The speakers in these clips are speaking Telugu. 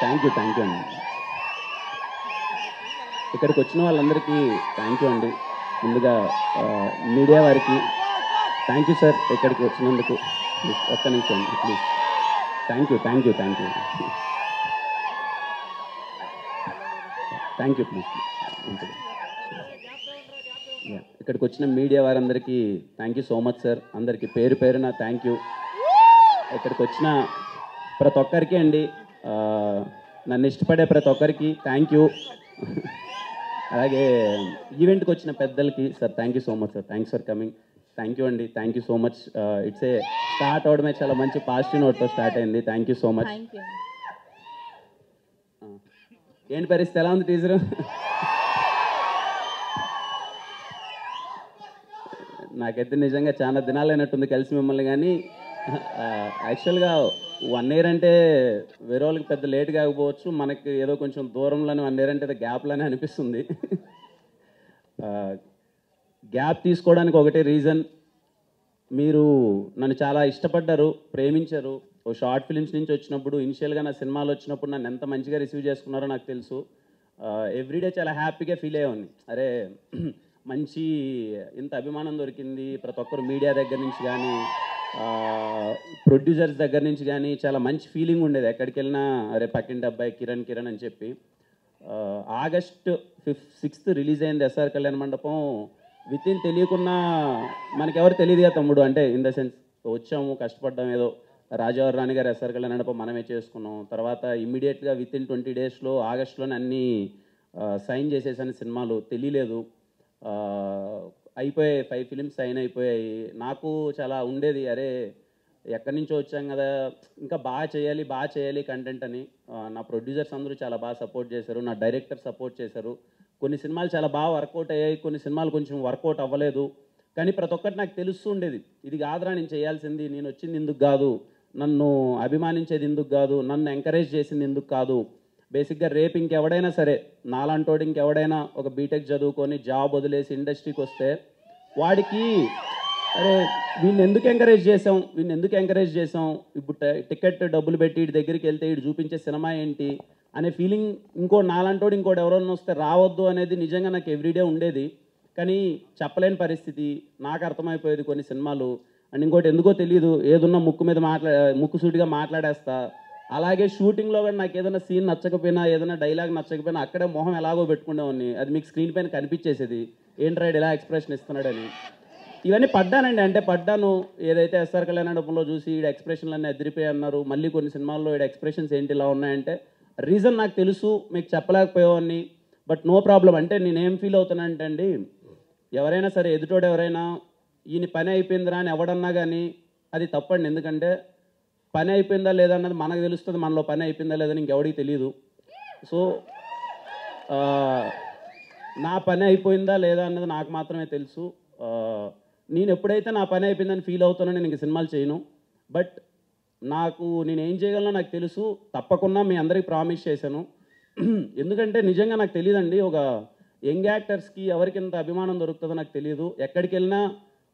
థ్యాంక్ యూ అండి. ఇక్కడికి వచ్చిన వాళ్ళందరికీ థ్యాంక్ యూ అండి. ముందుగా మీడియా వారికి థ్యాంక్ యూ సార్, ఇక్కడికి వచ్చినందుకు. ఒక్క నిమిషం అండి ప్లీజ్. Thank you please. ఇక్కడికి వచ్చిన మీడియా వారందరికీ thank you so much sir. అందరికీ పేరు పేరున థ్యాంక్ యూ. ఇక్కడికి వచ్చిన ప్రతి ఒక్కరికి అండి, నన్ను ఇష్టపడే ప్రతి ఒక్కరికి థ్యాంక్ యూ. అలాగే ఈవెంట్కి వచ్చిన పెద్దలకి sir thank you so much sir. Thanks for coming. Thank you అండి. Thank you so much. It's a start అవడమే చాలా మంచి పాజిటివ్ నోట్తో స్టార్ట్ అయింది. Thank you so much. ఏంటి పరిస్థితి, ఎలా ఉంది టీజరు? నాకైతే నిజంగా చాలా దినాలైనట్టుంది కలిసి మిమ్మల్ని. కానీ యాక్చువల్గా 1 year అంటే వేరే వాళ్ళకి పెద్ద లేట్ కాకపోవచ్చు, మనకి ఏదో కొంచెం దూరంలోనే 1 year అంటే గ్యాప్లోనే అనిపిస్తుంది. గ్యాప్ తీసుకోవడానికి ఒకటే రీజన్, మీరు నన్ను చాలా ఇష్టపడ్డారు, ప్రేమించారు. ఓ షార్ట్ ఫిలిమ్స్ నుంచి వచ్చినప్పుడు, ఇనిషియల్గా నా సినిమాలు వచ్చినప్పుడు నన్ను ఎంత మంచిగా రిసీవ్ చేసుకున్నారో నాకు తెలుసు. ఎవ్రీడే చాలా హ్యాపీగా ఫీల్ అయ్యేవాడిని. అరే మంచి ఇంత అభిమానం దొరికింది. ప్రతి ఒక్కరు మీడియా దగ్గర నుంచి కానీ, ప్రొడ్యూసర్స్ దగ్గర నుంచి కానీ చాలా మంచి ఫీలింగ్ ఉండేది. ఎక్కడికి వెళ్ళినా అరే పక్కింటి అబ్బాయి కిరణ్ అని చెప్పి. August 6th రిలీజ్ అయింది ఎస్ఆర్ కళ్యాణ మండపం. వితిన్ తెలియకున్నా, మనకెవరు తెలియదుగా తమ్ముడు, అంటే ఇన్ ద సెన్స్ వచ్చాము, కష్టపడ్డాం, ఏదో రాజావారి రాణి గారు ఎస్ఆర్ కళ్యాణ మండపం మనమే చేసుకున్నాం. తర్వాత ఇమ్మీడియట్గా వితిన్ 20 daysలో ఆగస్టులోనే అన్నీ సైన్ చేసేసాను. సినిమాలు తెలియలేదు, అయిపోయాయి. 5 films సైన్ అయిపోయాయి. నాకు చాలా ఉండేది, అరే ఎక్కడి నుంచో వచ్చాం కదా, ఇంకా బాగా చేయాలి కంటెంట్ అని. నా ప్రొడ్యూసర్స్ అందరూ చాలా బాగా సపోర్ట్ చేశారు, నా డైరెక్టర్ సపోర్ట్ చేశారు. కొన్ని సినిమాలు చాలా బాగా వర్కౌట్ అయ్యాయి, కొన్ని సినిమాలు కొంచెం వర్కౌట్ అవ్వలేదు. కానీ ప్రతి ఒక్కటి నాకు తెలుస్తూ ఉండేది, ఇది కాదురా నేను చేయాల్సింది, నేను వచ్చింది ఇందుకు కాదు, నన్ను అభిమానించేది ఇందుకు కాదు, నన్ను ఎంకరేజ్ చేసింది ఇందుకు కాదు. బేసిక్గా రేపు ఇంకెవడైనా సరే, నాలాంటోడు ఇంకెవడైనా ఒక బీటెక్ చదువుకొని జాబ్ వదిలేసి ఇండస్ట్రీకి వస్తే వాడికి అరే వీడిని ఎందుకు ఎంకరేజ్ చేసాం, ఇప్పుడు టికెట్ డబ్బులు పెట్టి వీడి దగ్గరికి వెళ్తే వీడు చూపించే సినిమా ఏంటి అనే ఫీలింగ్ నాలాంటోడు ఇంకోటి ఎవరైనా వస్తే రావద్దు అనేది నిజంగా నాకు ఎవ్రీడే ఉండేది. కానీ చెప్పలేని పరిస్థితి, నాకు అర్థమైపోయేది కొన్ని సినిమాలు. అండ్ ఇంకోటి ఎందుకో తెలియదు, ఏదున్నా ముక్కు సూటిగా మాట్లాడేస్తా. అలాగే షూటింగ్లో కూడా నాకు ఏదైనా సీన్ నచ్చకపోయినా, ఏదైనా డైలాగ్ నచ్చకపోయినా అక్కడే మొహం ఎలాగో పెట్టుకునేవాడిని. అది మీకు స్క్రీన్ పైన కనిపించేసేది, ఏంట్రైడ్ ఇలా ఎక్స్ప్రెషన్ ఇస్తున్నాడని. ఇవన్నీ పడ్డాను. ఏదైతే ఎస్ఆర్ కళ్యాణ మండపంలో చూసి ఈడ ఎక్స్ప్రెషన్లన్నీ ఎదిరిపోయి అన్నారు, మళ్ళీ కొన్ని సినిమాల్లో ఈడ ఎక్స్ప్రెషన్స్ ఏంటి ఇలా ఉన్నాయంటే రీజన్ నాకు తెలుసు, మీకు చెప్పలేకపోయేవాడిని. But no problem. అంటే నేనేం ఫీల్ అవుతానంటే అండి, ఎవరైనా సరే ఎదుటోడు ఎవరైనా ఈయన పని అయిపోయిందిరా అని ఎవడన్నా కానీ అది తప్పండి. ఎందుకంటే పని అయిపోయిందా లేదా అన్నది మనకు తెలుస్తుంది, మనలో పని అయిపోయిందా లేదని ఇంకెవడికి తెలియదు. సో నా పని అయిపోయిందా లేదా అన్నది నాకు మాత్రమే తెలుసు. నేను ఎప్పుడైతే నా పని అయిపోయిందని ఫీల్ అవుతానో నేను ఇంక సినిమాలు చేయను. బట్ నేను ఏం చేయగలనో నాకు తెలుసు, తప్పకుండా మీ అందరికీ ప్రామిస్ చేశాను. ఎందుకంటే నిజంగా నాకు తెలియదండి, ఒక యంగ్ యాక్టర్స్కి ఎవరికి ఎంత అభిమానం దొరుకుతుందో నాకు తెలియదు. ఎక్కడికి వెళ్ళినా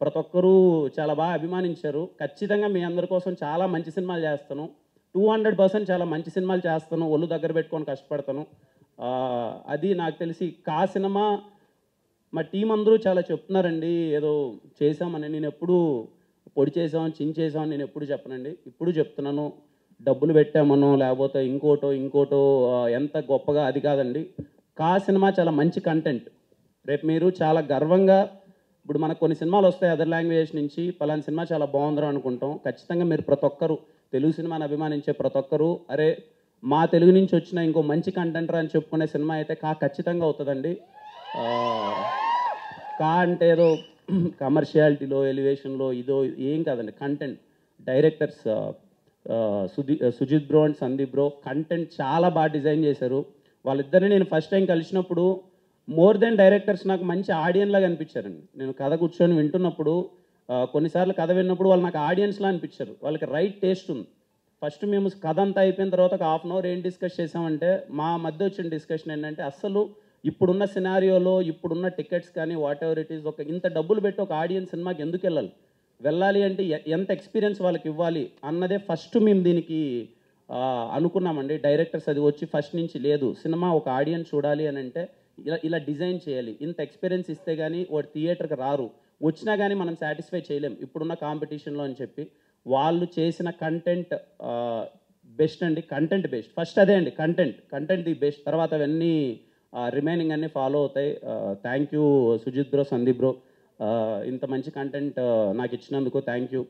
ప్రతి ఒక్కరూ చాలా బాగా అభిమానించారు. ఖచ్చితంగా మీ అందరి కోసం చాలా మంచి సినిమాలు చేస్తాను, 200% చాలా మంచి సినిమాలు చేస్తాను, ఒళ్ళు దగ్గర పెట్టుకొని కష్టపడతాను. అది నాకు తెలిసి సినిమా మా టీం అందరూ చాలా చెప్తున్నారండి ఏదో చేసామని. నేను ఎప్పుడు పొడి చేసాం చించేసామని నేను ఎప్పుడు చెప్పనండి, ఇప్పుడు చెప్తున్నాను. డబ్బులు పెట్టామనో లేకపోతే ఇంకోటో ఎంత గొప్పగా అది కాదండి. సినిమా చాలా మంచి కంటెంట్. రేపు మీరు చాలా గర్వంగా, ఇప్పుడు మనకు కొన్ని సినిమాలు వస్తాయి అదర్ లాంగ్వేజ్ నుంచి, పలానా సినిమా చాలా బాగుందిరా అనుకుంటాం. ఖచ్చితంగా మీరు ప్రతి ఒక్కరు తెలుగు సినిమాని అభిమానించే ప్రతి ఒక్కరు అరే మా తెలుగు నుంచి వచ్చిన ఇంకో మంచి కంటెంట్ అని చెప్పుకునే సినిమా అయితే ఖచ్చితంగా అవుతుందండి. అంటే ఏదో కమర్షియాలిటీలో ఎలివేషన్లో ఇదో ఏం కాదండి. Content directors Sujith bro and Sandeep bro content చాలా బాగా డిజైన్ చేశారు. వాళ్ళిద్దరిని నేను ఫస్ట్ టైం కలిసినప్పుడు మోర్ దెన్ డైరెక్టర్స్ నాకు మంచి ఆడియన్స్ లాగా అనిపించారండి. నేను కథ కూర్చొని వింటున్నప్పుడు, కొన్నిసార్లు కథ విన్నప్పుడు వాళ్ళు నాకు ఆడియన్స్లా అనిపించారు. వాళ్ళకి రైట్ టేస్ట్ ఉంది. ఫస్ట్ మేము కథ అంతా అయిపోయిన తర్వాత ఒక 1/2 hour ఏం డిస్కస్ చేసామంటే, మా మధ్య వచ్చిన డిస్కషన్ ఏంటంటే, అసలు ఇప్పుడున్న సినారియోలో ఇప్పుడున్న టికెట్స్ కానీ వాట్ ఎవర్ ఇట్ ఈస్, ఇంత డబ్బులు పెట్టి ఒక ఆడియన్స్ సినిమాకి ఎందుకు వెళ్ళాలి అంటే ఎంత ఎక్స్పీరియన్స్ వాళ్ళకి ఇవ్వాలి అన్నదే ఫస్ట్ మేము దీనికి అనుకున్నామండి. డైరెక్టర్స్ అది వచ్చి ఫస్ట్ నుంచి లేదు, సినిమా ఒక ఆడియన్స్ చూడాలి అని అంటే ఇలా ఇలా డిజైన్ చేయాలి, ఇంత ఎక్స్పీరియన్స్ ఇస్తే కానీ వాడు థియేటర్కి రారు, వచ్చినా కానీ మనం సాటిస్ఫై చేయలేం ఇప్పుడున్న కాంపిటీషన్లో అని చెప్పి వాళ్ళు చేసిన కంటెంట్ బెస్ట్ అండి. కంటెంట్ బెస్ట్ ఫస్ట్, అదే అండి, కంటెంట్ ది బెస్ట్, తర్వాత అవన్నీ రిమైనింగ్ అన్నీ ఫాలో అవుతాయి. Thank you Sujith bro, Sandeep bro, ఇంత మంచి కంటెంట్ నాకు ఇచ్చినందుకు థ్యాంక్ యూ.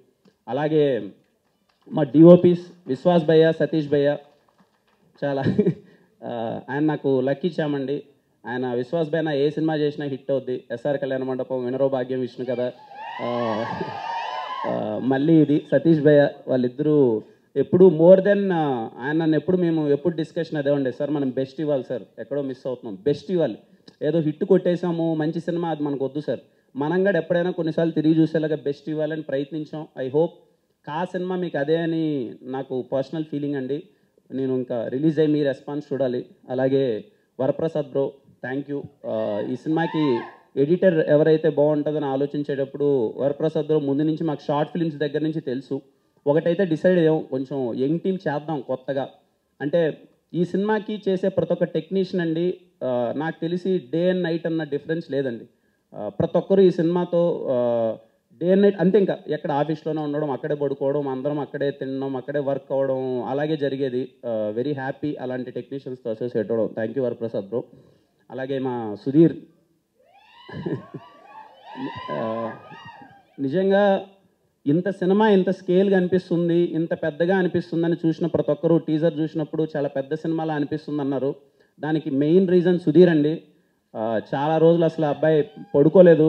అలాగే మా డిఓపీస్ విశ్వాస్ భయ్య, సతీష్ భయ్య, చాలా ఆయన నాకు లక్కీ ఇచ్చామండి. ఆయన విశ్వాస్ భయ్య ఏ సినిమా చేసినా హిట్ అవుద్ది. ఎస్ఆర్ కళ్యాణ మండపం, వినరో భాగ్యం, విష్ణు కదా, మళ్ళీ ఇది సతీష్ భయ్య, వాళ్ళిద్దరూ ఎప్పుడు మోర్ దెన్ ఆయన నన్ను మేము ఎప్పుడు డిస్కషన్ అదే ఉండే, సార్ మనం బెస్ట్ ఇవ్వాలి సార్, ఎక్కడో మిస్ అవుతున్నాం, బెస్ట్ ఇవ్వాలి, ఏదో హిట్ కొట్టేసాము మంచి సినిమా అది మనకు వద్దు సార్, మనం కూడా ఎప్పుడైనా కొన్నిసార్లు తిరిగి చూసేలాగా బెస్ట్ ఇవ్వాలని ప్రయత్నించాం. ఐ హోప్ కా సినిమా మీకు అదే అని నాకు పర్సనల్ ఫీలింగ్ అండి. నేను ఇంకా రిలీజ్ అయ్యి మీ రెస్పాన్స్ చూడాలి. అలాగే వరప్రసాద్ బ్రో, థ్యాంక్ యూ. ఈ సినిమాకి ఎడిటర్ ఎవరైతే బాగుంటుందని ఆలోచించేటప్పుడు వరప్రసాద్ బ్రో ముందు నుంచి మాకు షార్ట్ ఫిల్మ్స్ దగ్గర నుంచి తెలుసు. ఒకటైతే డిసైడ్ అయ్యాం, కొంచెం యంగ్ టీమ్ చేద్దాం కొత్తగా. అంటే ఈ సినిమాకి చేసే ప్రతి ఒక్క టెక్నీషియన్ అండి, నాకు తెలిసి డే అండ్ నైట్ అన్న డిఫరెన్స్ లేదండి. ప్రతి ఒక్కరు ఈ సినిమాతో డే అండ్ నైట్ అంతే, ఇంకా ఎక్కడ ఆఫీస్లోనే ఉండడం, అక్కడే పడుకోవడం, అందరం అక్కడే తినడం, అక్కడే వర్క్ అవ్వడం, అలాగే జరిగేది. వెరీ హ్యాపీ అలాంటి టెక్నీషియన్స్తో అసోసియేట్ అవ్వడం. Thank you Varaprasad bro. అలాగే మా సుధీర్, నిజంగా ఇంత సినిమా ఇంత స్కేల్గా అనిపిస్తుంది, ఇంత పెద్దగా అనిపిస్తుందని చూసిన ప్రతి ఒక్కరు టీజర్ చూసినప్పుడు చాలా పెద్ద సినిమాలా అనిపిస్తుంది అన్నారు. దానికి మెయిన్ రీజన్ సుధీర్ అండి. చాలా రోజులు అసలు అబ్బాయి పడుకోలేదు,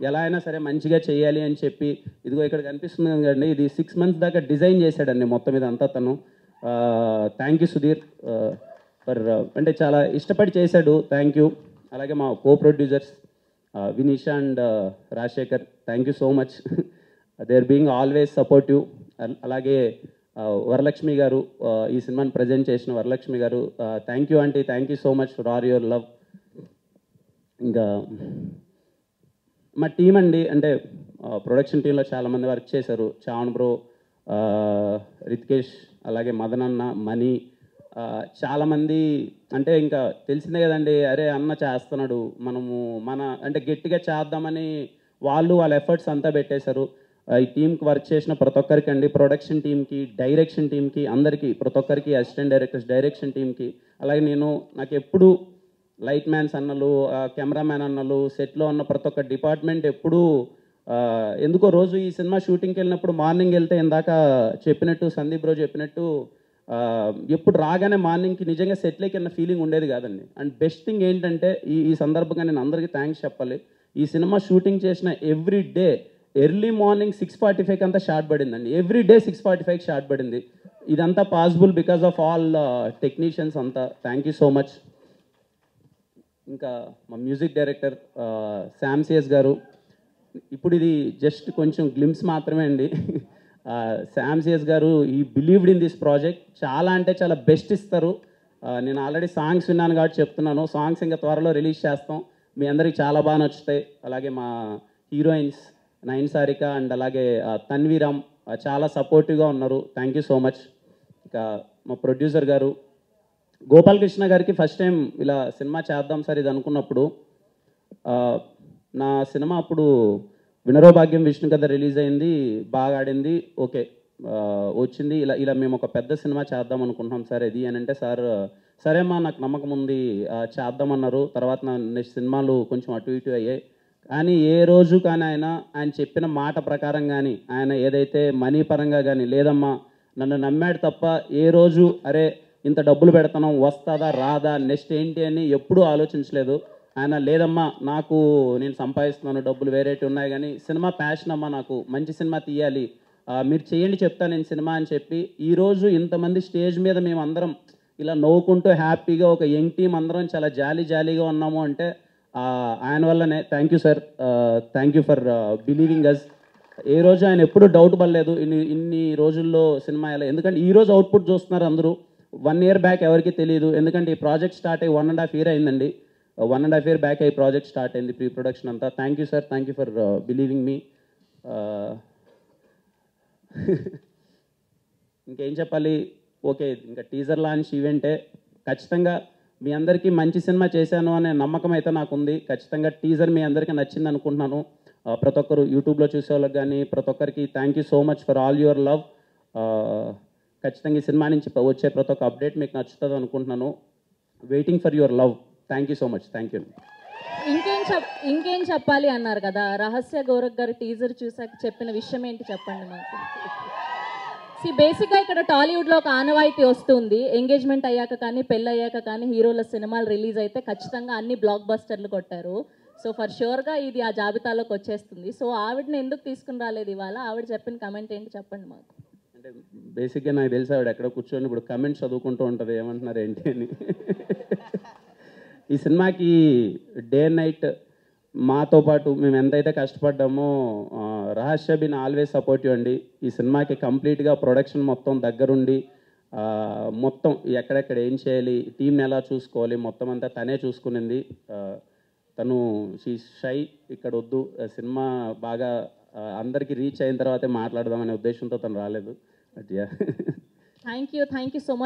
ఎలా అయినా సరే మంచిగా చేయాలి అని చెప్పి, ఇదిగో ఇక్కడ కనిపిస్తుంది కదండి, ఇది 6 months దాకా డిజైన్ చేశాడండి మొత్తం మీద అంతా తను. థ్యాంక్ యూ సుధీర్ ఫర్, అంటే చాలా ఇష్టపడి చేశాడు, థ్యాంక్ యూ. అలాగే మా co producers Vineesha and Rajasekhar, thank you so much, they are being always supportive. అలాగే వరలక్ష్మి గారు, ఈ సినిమాని ప్రజెంట్ చేసిన Varalakshmi garu, thank you aunty, thank you so much for all your love. ఇంకా మా టీం అండి, అంటే ప్రొడక్షన్ టీంలో చాలామంది వర్క్ చేశారు. చావన్ బ్రో, రితికేష్, అలాగే మదన్ అన్న, మనీ, చాలామంది, అంటే ఇంకా తెలిసిందే కదండి, అరే అన్న చేస్తున్నాడు, మన అంటే గట్టిగా చేద్దామని వాళ్ళ ఎఫర్ట్స్ అంతా పెట్టేశారు. ఈ టీంకి వర్క్ చేసిన ప్రతి ఒక్కరికి అండి, ప్రొడక్షన్ టీంకి, డైరెక్షన్ టీంకి, అందరికీ, ప్రతి ఒక్కరికి, అసిస్టెంట్ డైరెక్టర్స్, డైరెక్షన్ టీంకి, అలాగే నాకు ఎప్పుడు లైట్ మ్యాన్స్ అన్నలు, కెమెరామ్యాన్ అన్నలు, సెట్లో ఉన్న ప్రతి ఒక్క డిపార్ట్మెంట్ ఎప్పుడూ ఎందుకో రోజు ఈ సినిమా షూటింగ్కి వెళ్ళినప్పుడు మార్నింగ్ వెళ్తే ఇందాక చెప్పినట్టు సందీప్ బ్రో చెప్పినట్టు ఎప్పుడు రాగానే మార్నింగ్కి నిజంగా సెట్లోకి వెళ్ళిన ఫీలింగ్ ఉండేది కాదండి. అండ్ బెస్ట్ థింగ్ ఏంటంటే ఈ సందర్భంగా నేను అందరికీ థ్యాంక్స్ చెప్పాలి. ఈ సినిమా షూటింగ్ చేసిన ఎవ్రీ డే ఎర్లీ మార్నింగ్ 6:45 అంతా షార్ట్ పడిందండి. ఎవ్రీ డే 6:45 షార్ట్ పడింది. ఇదంతా possible because of all technicians అంతా. Thank you so much. ఇంకా మా మ్యూజిక్ డైరెక్టర్ శామ్ సిఎస్ గారు, ఇప్పుడు ఇది జస్ట్ కొంచెం గ్లిమ్స్ మాత్రమే అండి. శామ్ సిఎస్ గారు ఈ బిలీవ్డ్ ఇన్ దిస్ ప్రాజెక్ట్, చాలా అంటే చాలా బెస్ట్ ఇస్తారు. నేను ఆల్రెడీ సాంగ్స్ విన్నాను కాబట్టి చెప్తున్నాను, సాంగ్స్ ఇంకా త్వరలో రిలీజ్ చేస్తాం, మీ అందరికి చాలా బాగా నచ్చుతాయి. అలాగే మా హీరోయిన్స్ నయన్ సారిక అండ్ అలాగే తన్వీరామ్ చాలా సపోర్టివ్గా ఉన్నారు, థ్యాంక్ యూ సో మచ్. ఇంకా మా ప్రొడ్యూసర్ గారు గోపాలకృష్ణ గారికి ఫస్ట్ టైం ఇలా సినిమా చేద్దాం సార్ ఇది అనుకున్నప్పుడు, నా సినిమా అప్పుడు వినరో భాగ్యం, విష్ణు కథ రిలీజ్ అయింది, బాగా ఆడింది, ఓకే వచ్చింది, ఇలా మేము ఒక పెద్ద సినిమా చేద్దాం అనుకుంటున్నాం సార్ ఇది అని అంటే, సార్ సరేమ్మా నాకు నమ్మకం ఉంది చేద్దామన్నారు. తర్వాత నా నెక్స్ట్ సినిమాలు కొంచెం అటు ఇటు అయ్యాయి, కానీ ఏ రోజు కానీ ఆయన చెప్పిన మాట ప్రకారం కానీ, ఆయన ఏదైతే మనీ పరంగా కానీ, లేదమ్మా నన్ను నమ్మాడు తప్ప ఏ రోజు అరే ఇంత డబ్బులు పెడతాను వస్తుందా రాదా నెక్స్ట్ ఏంటి అని ఎప్పుడూ ఆలోచించలేదు. ఆయన లేదమ్మా నేను సంపాదిస్తున్నాను డబ్బులు వేరేటి ఉన్నాయి కానీ సినిమా ప్యాషన్ అమ్మా, నాకు మంచి సినిమా తీయాలి, మీరు చేయండి చెప్తాను నేను సినిమా అని చెప్పి, ఈరోజు ఇంతమంది స్టేజ్ మీద మేము అందరం ఇలా నవ్వుకుంటూ హ్యాపీగా ఒక యంగ్ టీం అందరం చాలా జాలీగా ఉన్నాము అంటే ఆయన వల్లనే. Thank you sir, thank you for believing us. ఏ రోజు ఆయన ఎప్పుడూ డౌట్ పడలేదు ఇన్ని రోజుల్లో సినిమా ఎలా, ఎందుకంటే ఈరోజు అవుట్పుట్ చూస్తున్నారు అందరూ. 1 year బ్యాక్ ఎవరికి తెలియదు, ఎందుకంటే ఈ ప్రాజెక్ట్ స్టార్ట్ అయ్యి 1.5 year అయిందండి. 1.5 year బ్యాక్ ఈ ప్రాజెక్ట్ స్టార్ట్ అయింది, ప్రీ ప్రొడక్షన్ అంతా. Thank you sir, thank you for believing మీ. ఇంకేం చెప్పాలి, ఓకే ఇంకా టీజర్ లాంచ్ ఈవెంటే, ఖచ్చితంగా మీ అందరికీ మంచి సినిమా చేశాను అనే నమ్మకం అయితే నాకుంది. ఖచ్చితంగా టీజర్ మీ అందరికీ నచ్చింది అనుకుంటున్నాను. ప్రతి ఒక్కరు యూట్యూబ్లో చూసే వాళ్ళకి కానీ ప్రతి ఒక్కరికి thank you so much for all your love. ఖచ్చితంగా ఈ సినిమా నుంచి వచ్చే ప్రతి ఒక్క అప్డేట్ మీకు నచ్చుతుంది అనుకుంటున్నాను. Waiting for your love. Thank you so much. Thank you. ఇంకేం చెప్పాలి అన్నారు కదా, రహస్య గోరఖ్ గారు టీజర్ చూసాక చెప్పిన విషయం ఏంటి చెప్పండి మాకు. బేసిక్గా ఇక్కడ టాలీవుడ్లో ఒక ఆనవాయితీ వస్తుంది, ఎంగేజ్మెంట్ అయ్యాక కానీ పెళ్ళి అయ్యాక కానీ హీరోల సినిమాలు రిలీజ్ అయితే ఖచ్చితంగా అన్ని బ్లాక్ బస్టర్లు కొట్టారు. సో ఫర్ షూర్గా ఇది ఆ జాబితాలోకి వచ్చేస్తుంది. సో ఆవిడని ఎందుకు తీసుకుని రాలేదు ఇవాళ, ఆవిడ చెప్పిన కమెంట్ ఏంటి చెప్పండి మాకు. అంటే బేసిక్గా నాకు తెలిసి ఆవిడ ఎక్కడ కూర్చొని ఇప్పుడు కమెంట్స్ చదువుకుంటూ ఉంటుంది ఏమంటున్నారు ఏంటి అని. ఈ సినిమాకి డే అండ్ నైట్ మాతో పాటు మేము ఎంతైతే కష్టపడ్డామో రహస్య బిన్ ఆల్వేస్ సపోర్టివ్ అండి. ఈ సినిమాకి కంప్లీట్గా ప్రొడక్షన్ మొత్తం దగ్గరుండి మొత్తం ఎక్కడెక్కడ ఏం చేయాలి, టీంని ఎలా చూసుకోవాలి మొత్తం అంతా తనే చూసుకునింది. తను షై ఇక్కడ వద్దు, సినిమా బాగా అందరికీ రీచ్ అయిన తర్వాతే మాట్లాడదామనే ఉద్దేశంతో తను రాలేదు. Thank you so much.